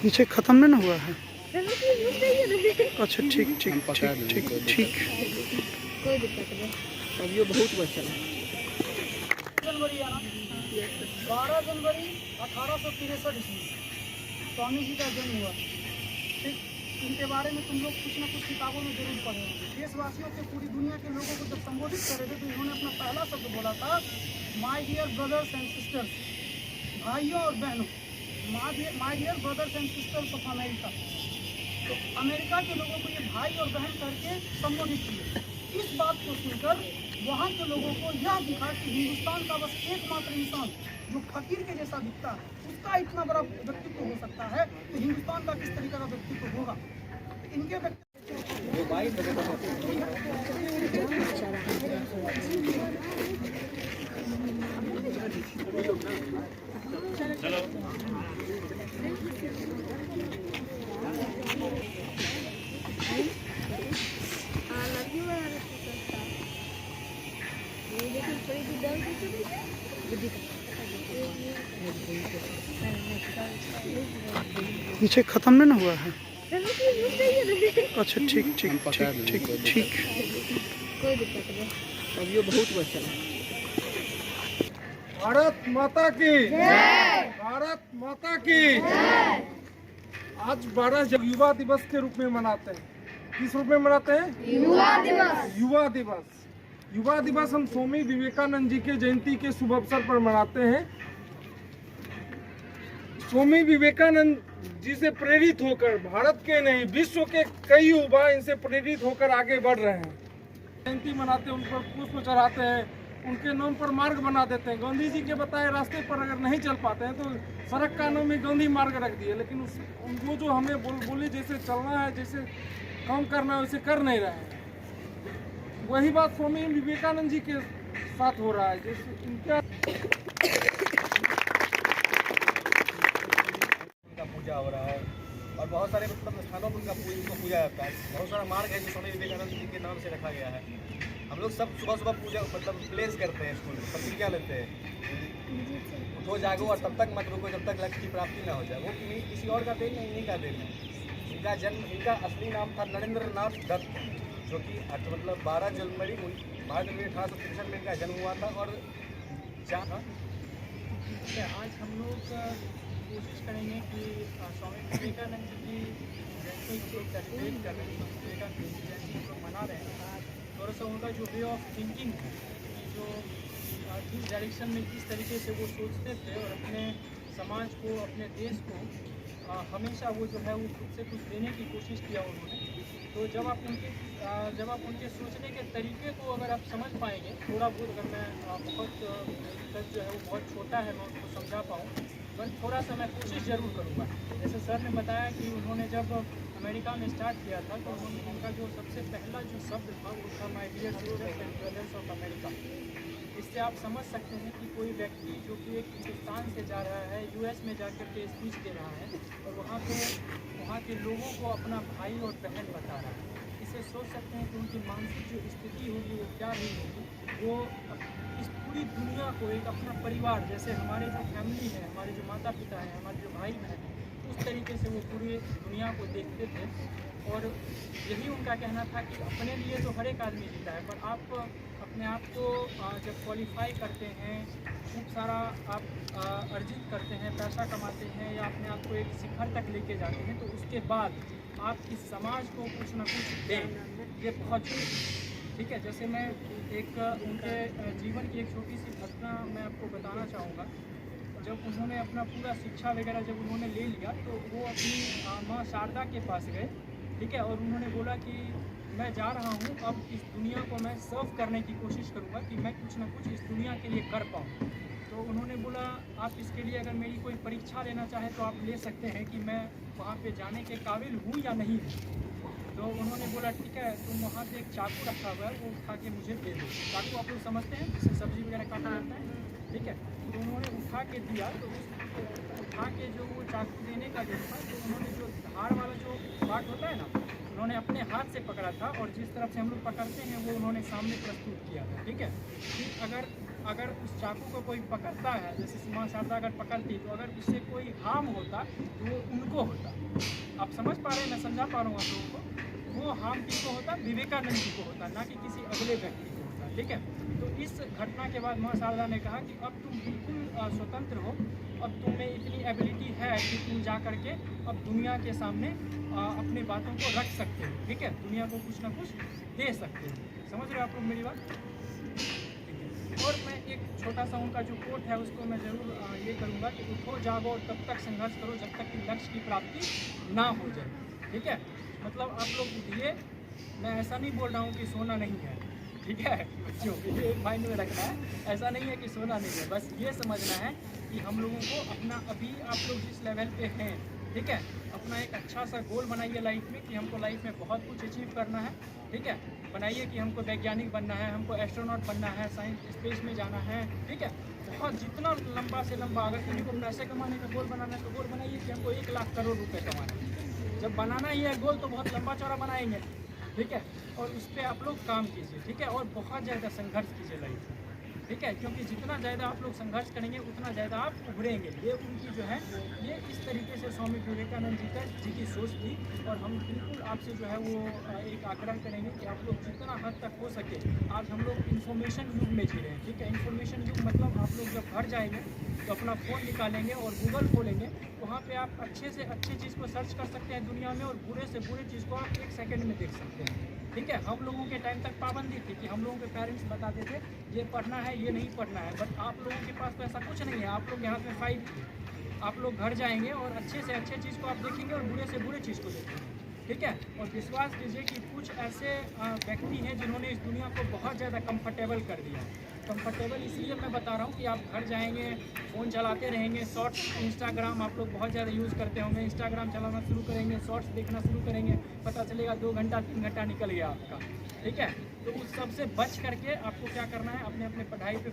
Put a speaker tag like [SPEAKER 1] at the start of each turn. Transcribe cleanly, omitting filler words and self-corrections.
[SPEAKER 1] पीछे खत्म नहीं ना हुआ है। अच्छा ठीक ठीक ठीक ठीक ठीक।
[SPEAKER 2] कोई दिक्कत नहीं।
[SPEAKER 3] अब ये बहुत बच्चा है।
[SPEAKER 1] 12 जनवरी 1863 ईस्वी स्वामी जी का जन्म हुआ। ठीक, इनके बारे में तुम लोग कुछ ना कुछ किताबों में जरूर पढ़े होंगे। देशवासियों के, पूरी दुनिया के लोगों को जब संबोधित कर रहे थे तो इन्होंने अपना पहला शब्द बोला था, my dear brothers and sisters, भाइयों और बहनों, my dear brothers and sisters of America. तो अमेरिका के लोगों को ये भाई और बहन करके संबोधित किए। इस बात को सुनकर वहाँ के लोगों को यह दिखा कि हिंदुस्तान का बस एकमात्र इंसान जो फकीर के जैसा दिखता है, उसका इतना बड़ा व्यक्तित्व हो सकता है, तो हिंदुस्तान का किस तरीके का व्यक्तित्व होगा। इनके पीछे खत्म नहीं ना हुआ है। अच्छा ठीक ठीक ठीक ठीक ठीक।
[SPEAKER 2] कोई दिक्कत नहीं।
[SPEAKER 3] अब ये बहुत बच्चा है।
[SPEAKER 4] भारत माता की जय। भारत माता की जय। आज 12 युवा दिवस के रूप में मनाते हैं। किस रूप में मनाते हैं?
[SPEAKER 2] युवा दिवस।
[SPEAKER 4] युवा दिवस। युवा दिवस हम स्वामी विवेकानंद जी के जयंती के शुभ अवसर पर मनाते हैं। स्वामी विवेकानंद जी से प्रेरित होकर भारत के नहीं, विश्व के कई युवा इनसे प्रेरित होकर आगे बढ़ रहे हैं। जयंती मनाते हैं, उन पर पुष्प चढ़ाते हैं, उनके नाम पर मार्ग बना देते हैं। गांधी जी के बताए रास्ते पर अगर नहीं चल पाते हैं तो सड़क का नाम में गांधी मार्ग रख दिए, लेकिन उनको जो हमें बोले जैसे चलना है, जैसे काम करना है, वैसे कर नहीं रहे हैं। वही बात स्वामी विवेकानंद जी के साथ हो रहा है। जैसे इनका
[SPEAKER 5] पूजा हो रहा है और बहुत सारे मतलब स्थानों पर उनको पूजा जाता है। बहुत सारा मार्ग है जो स्वामी विवेकानंद जी के नाम से रखा गया है। हम लोग सब सुबह सुबह पूजा मतलब प्लेस करते हैं, स्कूल में प्रतिज्ञा लेते हैं, उठो जागो और तब तक मत रुको जब तक लक्ष्य की प्राप्ति ना हो जाए। वो किसी और का देन नहीं, इन्हीं का देन है। इनका जन्म, इनका असली नाम था नरेंद्र नाथ दत्त, जो कि मतलब 12 जनवरी 1863 में इनका जन्म हुआ था। और
[SPEAKER 1] आज हम लोग कोशिश करेंगे कि स्वामी विवेकानंद जी की जयंती को सेलिब्रेट कर रहे हैं। स्वामी विवेकानंद जी की जयंती हम लोग मना रहे हैं। थोड़ा सा उनका जो वे ऑफ थिंकिंग है, जो जिस डायरेक्शन में किस तरीके से वो सोचते थे और अपने समाज को, अपने देश को हमेशा वो जो है वो खुद से कुछ देने की कोशिश किया उन्होंने। तो जब आप उनके सोचने के तरीके को अगर आप समझ पाएंगे, थोड़ा बहुत, अगर मैं बहुत तक जो है वो बहुत छोटा है, मैं उनको समझा पाऊँ, पर थोड़ा सा मैं कोशिश ज़रूर करूँगा। जैसे सर ने बताया कि उन्होंने जब अमेरिका में स्टार्ट किया था तो उनका जो सबसे पहला जो शब्द था वो था my dear sisters and brothers of America. इससे आप समझ सकते हैं कि कोई व्यक्ति जो कि एक हिंदुस्तान से जा रहा है, यूएस में जाकर के स्पीच दे रहा है और वहाँ के लोगों को अपना भाई और बहन बता रहा है। इससे सोच सकते हैं कि उनकी मानसिक जो स्थिति होगी वो क्या रही होगी। वो इस पूरी दुनिया को एक अपना परिवार, जैसे हमारे जो फैमिली है, हमारे जो माता पिता हैं, हमारे जो भाई बहन हैं, उस तरीके से वो पूरी दुनिया को देखते थे। और यही उनका कहना था कि अपने लिए तो हर एक आदमी जीता है, पर आप अपने आप को जब क्वालिफाई करते हैं, खूब सारा आप अर्जित करते हैं, पैसा कमाते हैं या अपने आप को एक शिखर तक लेके जाते हैं, तो उसके बाद आप इस समाज को कुछ ना कुछ दें, ये बहुत जरूरी है। ठीक है, जैसे मैं एक उनके जीवन की एक छोटी सी घटना मैं आपको बताना चाहूँगा। जब उन्होंने अपना पूरा शिक्षा वगैरह जब उन्होंने ले लिया तो वो अपनी माँ शारदा के पास गए। ठीक है, और उन्होंने बोला कि मैं जा रहा हूँ, अब इस दुनिया को मैं सर्व करने की कोशिश करूँगा कि मैं कुछ ना कुछ इस दुनिया के लिए कर पाऊँ। तो उन्होंने बोला आप इसके लिए अगर मेरी कोई परीक्षा लेना चाहें तो आप ले सकते हैं कि मैं वहाँ पे जाने के काबिल हूँ या नहीं हूँ। तो उन्होंने उन्होंने बोला ठीक है तुम वहाँ पे एक चाकू रखा हुआ है वो उठा के मुझे दे दो। चाकू आप लोग समझते हैं जिससे सब्जी वगैरह काटा जाता है, ठीक है। तो उन्होंने उठा के दिया, तो उस उठा के जो वो चाकू देने का जो था, तो उन्होंने जो धार वाला जो पार्ट होता है ना, उन्होंने अपने हाथ से पकड़ा था और जिस तरफ से हम लोग पकड़ते हैं वो उन्होंने सामने प्रस्तुत किया था, ठीक है। कि अगर उस चाकू को कोई पकड़ता है, जैसे सीमा शारदा अगर पकड़ती, तो अगर उससे कोई हार्म होता तो वो उनको होता। आप समझ पा रहे हैं, मैं समझा पा रहा हूँ आप लोगों को। वो हार्म किसको होता, विवेकानंद जी को होता, ना कि किसी अगले व्यक्ति को होता, ठीक है। तो इस घटना के बाद माँ शारदा ने कहा कि अब तुम बिल्कुल स्वतंत्र हो, अब तुम में इतनी एबिलिटी है कि तुम जा करके अब दुनिया के सामने अपनी बातों को रख सकते हो, ठीक है। दुनिया को कुछ ना कुछ दे सकते हो। समझ रहे हो आप लोग मेरी बात? और मैं एक छोटा सा उनका जो कोट है उसको मैं ज़रूर ये करूँगा कि उठो जागो और तब तक संघर्ष करो जब तक कि लक्ष्य की प्राप्ति ना हो जाए, ठीक है। मतलब आप लोग उठिए, मैं ऐसा नहीं बोल रहा हूँ कि सोना नहीं है, ठीक है बच्चों, ये माइंड में रखना है। ऐसा नहीं है कि सोना नहीं है, बस ये समझना है कि हम लोगों को अपना अभी आप लोग जिस लेवल पे हैं, ठीक है, अपना एक अच्छा सा गोल बनाइए लाइफ में कि हमको लाइफ में बहुत कुछ अचीव करना है, ठीक है। बनाइए कि हमको वैज्ञानिक बनना है, हमको एस्ट्रोनॉट बनना है, साइंस स्पेस में जाना है, ठीक है। बहुत जितना लंबा से लंबा, अगर किसी को पैसे कमाने का गोल बनाना है तो गोल बनाइए कि हमको 1 लाख करोड़ रुपए कमाना है। जब बनाना ही है गोल तो बहुत लंबा चौड़ा बनाएंगे, ठीक है। और उस पर आप लोग काम कीजिए, ठीक है। और बहुत ज़्यादा संघर्ष कीजिए लाइफ में, ठीक है, क्योंकि जितना ज़्यादा आप लोग संघर्ष करेंगे उतना ज़्यादा आप उभरेंगे। ये उनकी जो है ये इस तरीके से स्वामी विवेकानंद जी की सोच थी। और हम बिल्कुल आपसे जो है वो एक आग्रह करेंगे कि आप लोग जितना हद तक हो सके, आज हम लोग इन्फॉर्मेशन युग में जी रहे हैं, ठीक है। इन्फॉर्मेशन युग मतलब आप लोग जब घर जाएंगे तो अपना फ़ोन निकालेंगे और गूगल खोलेंगे, वहाँ पे आप अच्छे से अच्छे चीज़ को सर्च कर सकते हैं दुनिया में, और बुरे से बुरे चीज़ को आप 1 सेकंड में देख सकते हैं, ठीक है। हम लोगों के टाइम तक पाबंदी थी कि हम लोगों के पेरेंट्स बताते थे ये पढ़ना है ये नहीं पढ़ना है, बट आप लोगों के पास तो ऐसा कुछ नहीं है। आप लोग यहाँ पे 5 थे, आप लोग घर जाएंगे और अच्छे से अच्छे चीज़ को आप देखेंगे और बुरे से बुरे चीज़ को देखेंगे, ठीक है। और विश्वास कीजिए कि कुछ ऐसे व्यक्ति हैं जिन्होंने इस दुनिया को बहुत ज़्यादा कंफर्टेबल कर दिया। कंफर्टेबल इसलिए मैं बता रहा हूँ कि आप घर जाएंगे, फ़ोन चलाते रहेंगे, शॉर्ट्स, इंस्टाग्राम आप लोग बहुत ज़्यादा यूज़ करते होंगे, इंस्टाग्राम चलाना शुरू करेंगे, शॉर्ट्स देखना शुरू करेंगे, पता चलेगा 2 घंटा 3 घंटा निकल गया आपका, ठीक है। तो उस सब से बच करके आपको क्या करना है, अपने अपने पढ़ाई पे